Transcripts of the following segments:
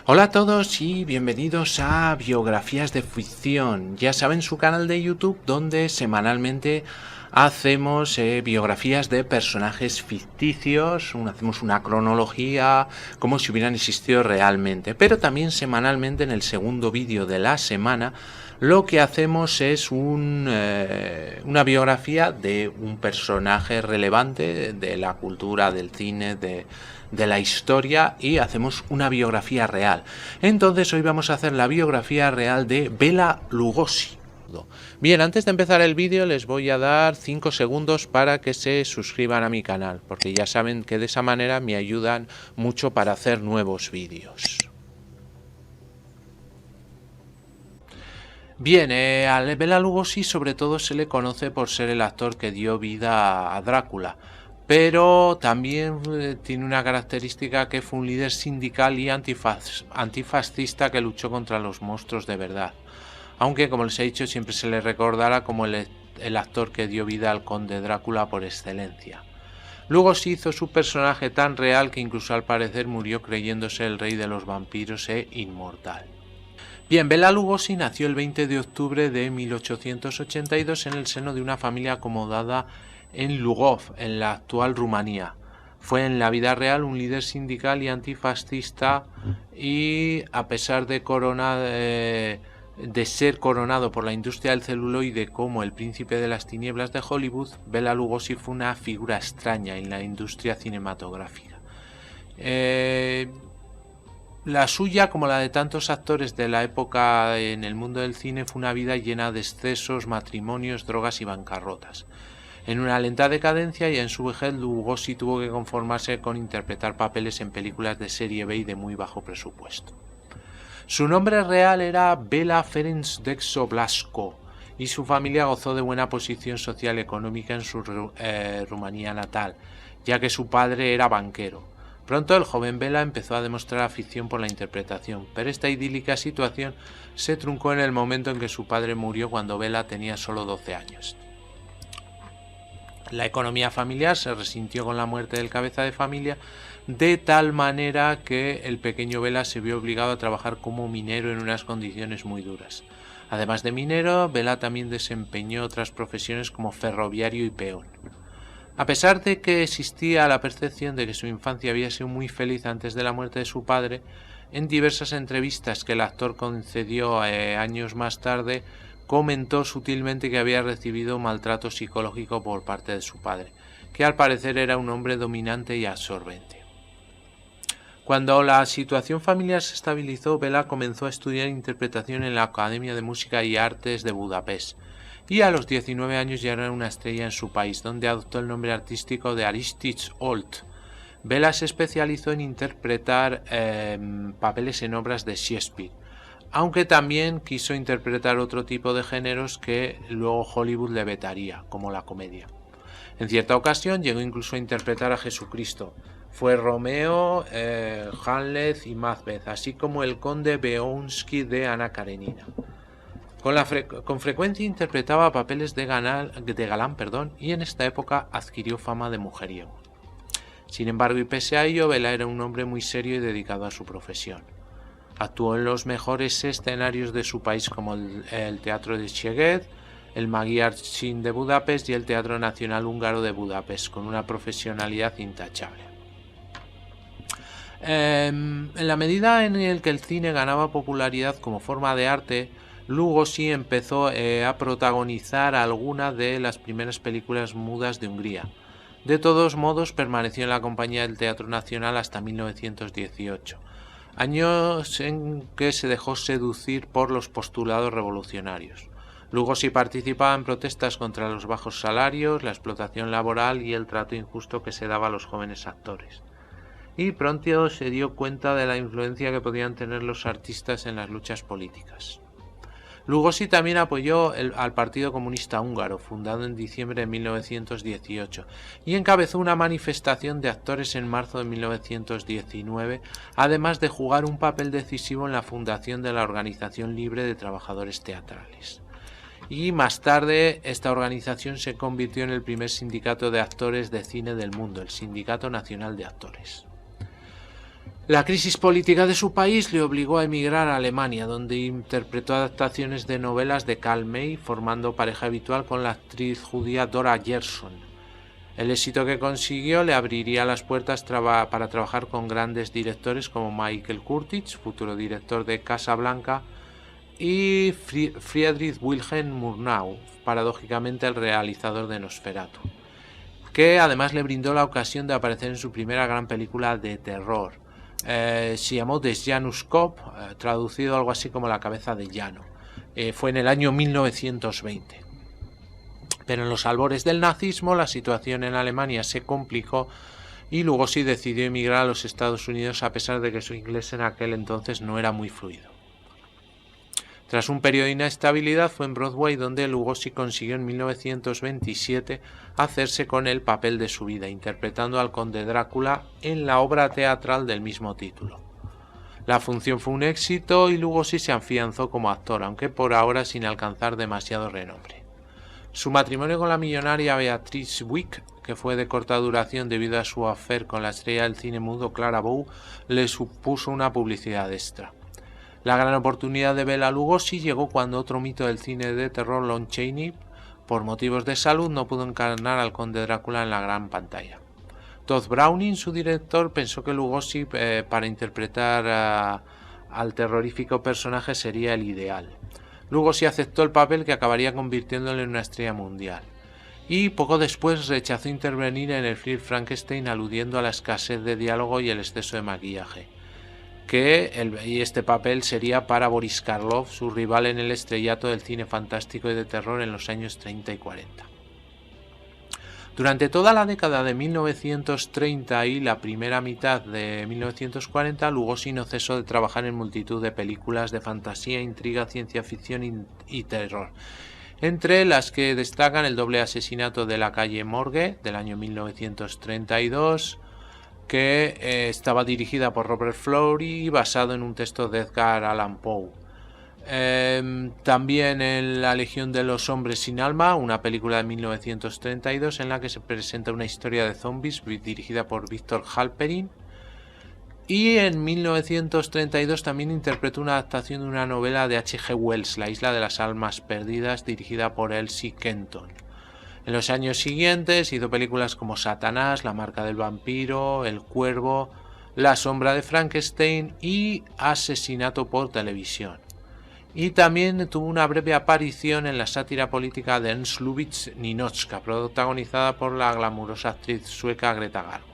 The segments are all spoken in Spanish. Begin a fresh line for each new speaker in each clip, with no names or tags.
Hola a todos y bienvenidos a Biografías de Ficción. Ya saben, su canal de YouTube donde semanalmente hacemos biografías de personajes ficticios, hacemos una cronología como si hubieran existido realmente, pero también semanalmente en el segundo vídeo de la semana lo que hacemos es una biografía de un personaje relevante de la cultura, del cine, de la historia, y hacemos una biografía real. Entonces hoy vamos a hacer la biografía real de Bela Lugosi. Bien, antes de empezar el vídeo les voy a dar 5 segundos para que se suscriban a mi canal, porque ya saben que de esa manera me ayudan mucho para hacer nuevos vídeos. Bien, a Bela Lugosi sobre todo se le conoce por ser el actor que dio vida a Drácula, pero también tiene una característica, que fue un líder sindical y antifascista que luchó contra los monstruos de verdad, aunque como les he dicho siempre se le recordará como el actor que dio vida al conde Drácula por excelencia. Lugosi hizo su personaje tan real que incluso al parecer murió creyéndose el rey de los vampiros e inmortal. Bien, Bela Lugosi nació el 20 de octubre de 1882 en el seno de una familia acomodada en Lugov, en la actual Rumanía. Fue en la vida real un líder sindical y antifascista, y a pesar de ser coronado por la industria del celuloide como el príncipe de las tinieblas de Hollywood, Bela Lugosi fue una figura extraña en la industria cinematográfica. La suya, como la de tantos actores de la época en el mundo del cine, fue una vida llena de excesos, matrimonios, drogas y bancarrotas. En una lenta decadencia y en su vejez, Lugosi tuvo que conformarse con interpretar papeles en películas de serie B y de muy bajo presupuesto. Su nombre real era Bela Ferenc Dexo Blasco, y su familia gozó de buena posición social y económica en su Rumanía natal, ya que su padre era banquero. Pronto el joven Bela empezó a demostrar afición por la interpretación, pero esta idílica situación se truncó en el momento en que su padre murió cuando Bela tenía solo 12 años. La economía familiar se resintió con la muerte del cabeza de familia, de tal manera que el pequeño Bela se vio obligado a trabajar como minero en unas condiciones muy duras. Además de minero, Bela también desempeñó otras profesiones como ferroviario y peón. A pesar de que existía la percepción de que su infancia había sido muy feliz antes de la muerte de su padre, en diversas entrevistas que el actor concedió años más tarde, comentó sutilmente que había recibido maltrato psicológico por parte de su padre, que al parecer era un hombre dominante y absorbente. Cuando la situación familiar se estabilizó, Bela comenzó a estudiar interpretación en la Academia de Música y Artes de Budapest, y a los 19 años ya era una estrella en su país, donde adoptó el nombre artístico de Aristide Olt. Bela se especializó en interpretar papeles en obras de Shakespeare, aunque también quiso interpretar otro tipo de géneros que luego Hollywood le vetaría, como la comedia. En cierta ocasión llegó incluso a interpretar a Jesucristo. Fue Romeo, Hamlet y Macbeth, así como el conde Beounsky de Ana Karenina. Con frecuencia interpretaba papeles de galán, y en esta época adquirió fama de mujeriego. Sin embargo, y pese a ello, Bela era un hombre muy serio y dedicado a su profesión. Actuó en los mejores escenarios de su país, como el Teatro de Szeged, el Magyar Szín de Budapest y el Teatro Nacional Húngaro de Budapest, con una profesionalidad intachable. En la medida en la que el cine ganaba popularidad como forma de arte, Lugosi empezó a protagonizar algunas de las primeras películas mudas de Hungría. De todos modos, permaneció en la compañía del Teatro Nacional hasta 1918, años en que se dejó seducir por los postulados revolucionarios. Lugosi participaba en protestas contra los bajos salarios, la explotación laboral y el trato injusto que se daba a los jóvenes actores. Y pronto se dio cuenta de la influencia que podían tener los artistas en las luchas políticas. Lugosi también apoyó al Partido Comunista Húngaro, fundado en diciembre de 1918, y encabezó una manifestación de actores en marzo de 1919, además de jugar un papel decisivo en la fundación de la Organización Libre de Trabajadores Teatrales. Y más tarde esta organización se convirtió en el primer sindicato de actores de cine del mundo, el Sindicato Nacional de Actores. La crisis política de su país le obligó a emigrar a Alemania, donde interpretó adaptaciones de novelas de Karl May, formando pareja habitual con la actriz judía Dora Gershon. El éxito que consiguió le abriría las puertas para trabajar con grandes directores como Michael Curtiz, futuro director de Casablanca, y Friedrich Wilhelm Murnau, paradójicamente el realizador de Nosferatu, que además le brindó la ocasión de aparecer en su primera gran película de terror. Se llamó Des Janus Kopf, traducido algo así como La cabeza de llano. Fue en el año 1920. Pero en los albores del nazismo la situación en Alemania se complicó y Lugosi decidió emigrar a los Estados Unidos a pesar de que su inglés en aquel entonces no era muy fluido. Tras un periodo de inestabilidad fue en Broadway donde Lugosi consiguió en 1927 hacerse con el papel de su vida, interpretando al conde Drácula en la obra teatral del mismo título. La función fue un éxito y Lugosi se afianzó como actor, aunque por ahora sin alcanzar demasiado renombre. Su matrimonio con la millonaria Beatrice Wick, que fue de corta duración debido a su affair con la estrella del cine mudo Clara Bow, le supuso una publicidad extra. La gran oportunidad de Bela Lugosi llegó cuando otro mito del cine de terror, Lon Chaney, por motivos de salud no pudo encarnar al conde Drácula en la gran pantalla. Todd Browning, su director, pensó que Lugosi para interpretar al terrorífico personaje sería el ideal. Lugosi aceptó el papel que acabaría convirtiéndole en una estrella mundial. Y poco después rechazó intervenir en el film Frankenstein aludiendo a la escasez de diálogo y el exceso de maquillaje. Y este papel sería para Boris Karloff, su rival en el estrellato del cine fantástico y de terror en los años 30 y 40. Durante toda la década de 1930 y la primera mitad de 1940, Lugosi no cesó de trabajar en multitud de películas de fantasía, intriga, ciencia ficción y terror, entre las que destacan El doble asesinato de la calle Morgue, del año 1932, que estaba dirigida por Robert Florey, basado en un texto de Edgar Allan Poe. También en La Legión de los Hombres sin Alma, una película de 1932 en la que se presenta una historia de zombies dirigida por Victor Halperin. Y en 1932 también interpretó una adaptación de una novela de H.G. Wells, La isla de las almas perdidas, dirigida por Elsie Kenton. En los años siguientes hizo películas como Satanás, La marca del vampiro, El cuervo, La sombra de Frankenstein y Asesinato por televisión. Y también tuvo una breve aparición en la sátira política de Ernst Lubitsch, Ninotchka, protagonizada por la glamurosa actriz sueca Greta Garbo.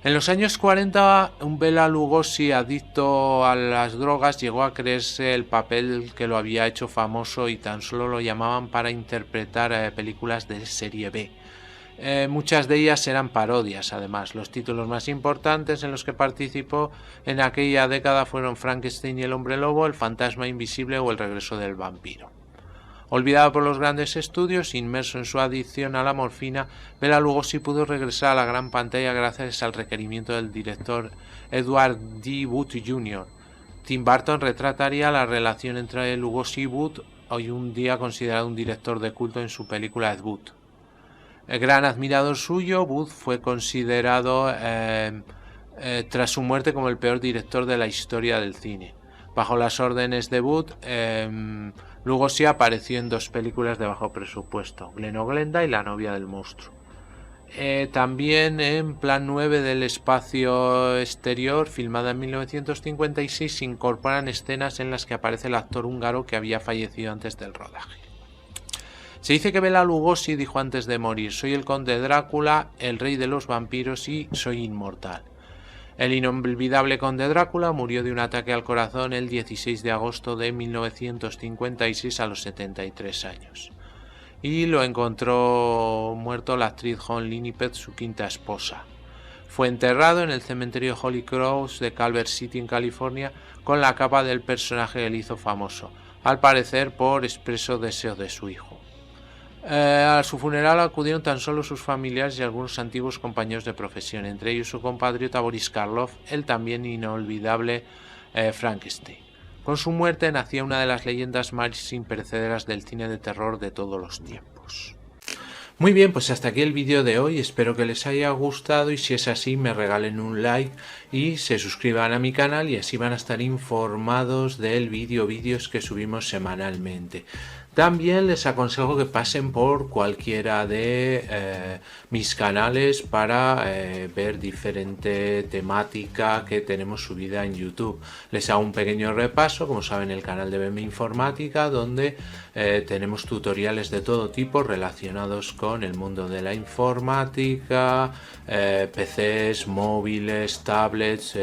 En los años 40, un Bela Lugosi adicto a las drogas llegó a creerse el papel que lo había hecho famoso y tan solo lo llamaban para interpretar películas de serie B. Muchas de ellas eran parodias, además. Los títulos más importantes en los que participó en aquella década fueron Frankenstein y el hombre lobo, El fantasma invisible o El regreso del vampiro. Olvidado por los grandes estudios, inmerso en su adicción a la morfina, Bela Lugosi pudo regresar a la gran pantalla gracias al requerimiento del director Edward D. Wood Jr. Tim Burton retrataría la relación entre Lugosi y Wood, hoy un día considerado un director de culto, en su película Ed Wood. El gran admirador suyo, Wood fue considerado tras su muerte como el peor director de la historia del cine. Bajo las órdenes de Wood, Lugosi apareció en dos películas de bajo presupuesto, Glen o Glenda y La novia del monstruo. También en Plan 9 del espacio exterior, filmada en 1956, se incorporan escenas en las que aparece el actor húngaro que había fallecido antes del rodaje. Se dice que Bela Lugosi dijo antes de morir: soy el conde Drácula, el rey de los vampiros y soy inmortal. El inolvidable conde Drácula murió de un ataque al corazón el 16 de agosto de 1956 a los 73 años. Y lo encontró muerto la actriz Joan Linnipet, su quinta esposa. Fue enterrado en el cementerio Holy Cross de Culver City, en California, con la capa del personaje que le hizo famoso, al parecer por expreso deseo de su hijo. A su funeral acudieron tan solo sus familiares y algunos antiguos compañeros de profesión, entre ellos su compatriota Boris Karloff, el también inolvidable Frankenstein. Con su muerte nacía una de las leyendas más imperecederas del cine de terror de todos los tiempos. Muy bien, pues hasta aquí el vídeo de hoy, espero que les haya gustado y si es así me regalen un like y se suscriban a mi canal, y así van a estar informados del vídeos que subimos semanalmente. También les aconsejo que pasen por cualquiera de mis canales para ver diferente temática que tenemos subida en YouTube. Les hago un pequeño repaso, como saben, el canal de BM Informática, donde tenemos tutoriales de todo tipo relacionados con el mundo de la informática, PCs, móviles, tablets,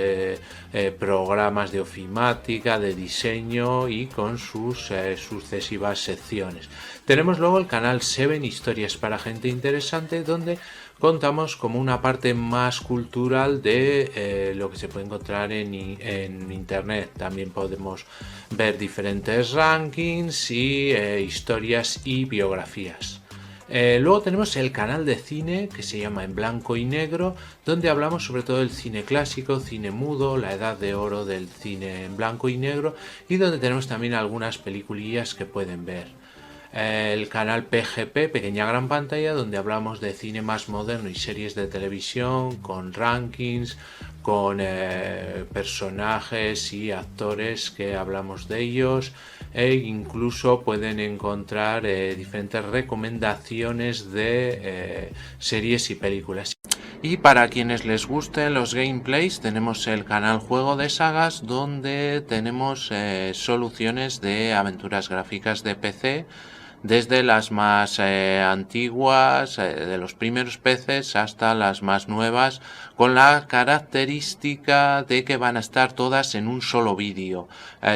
programas de ofimática, de diseño y con sus sucesivas secciones. Tenemos luego el canal 7 Historias para Gente Interesante, donde contamos como una parte más cultural de lo que se puede encontrar en internet. También podemos ver diferentes rankings y historias y biografías. Luego tenemos el canal de cine que se llama En Blanco y Negro, donde hablamos sobre todo del cine clásico, cine mudo, la edad de oro del cine en blanco y negro, y donde tenemos también algunas peliculillas que pueden ver. El canal PGP, Pequeña Gran Pantalla, donde hablamos de cine más moderno y series de televisión con rankings, con personajes y actores que hablamos de ellos, e incluso pueden encontrar diferentes recomendaciones de series y películas. Y para quienes les gusten los gameplays, tenemos el canal Juego de Sagas, donde tenemos soluciones de aventuras gráficas de PC, desde las más antiguas, de los primeros PCs, hasta las más nuevas, con la característica de que van a estar todas en un solo vídeo.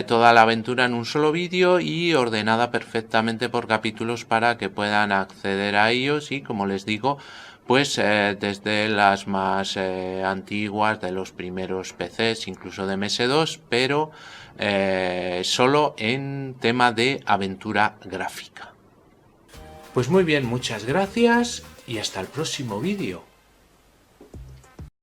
Toda la aventura en un solo vídeo y ordenada perfectamente por capítulos para que puedan acceder a ellos, y como les digo, pues desde las más antiguas, de los primeros PCs, incluso de MS2, pero solo en tema de aventura gráfica. Pues muy bien, muchas gracias y hasta el próximo vídeo.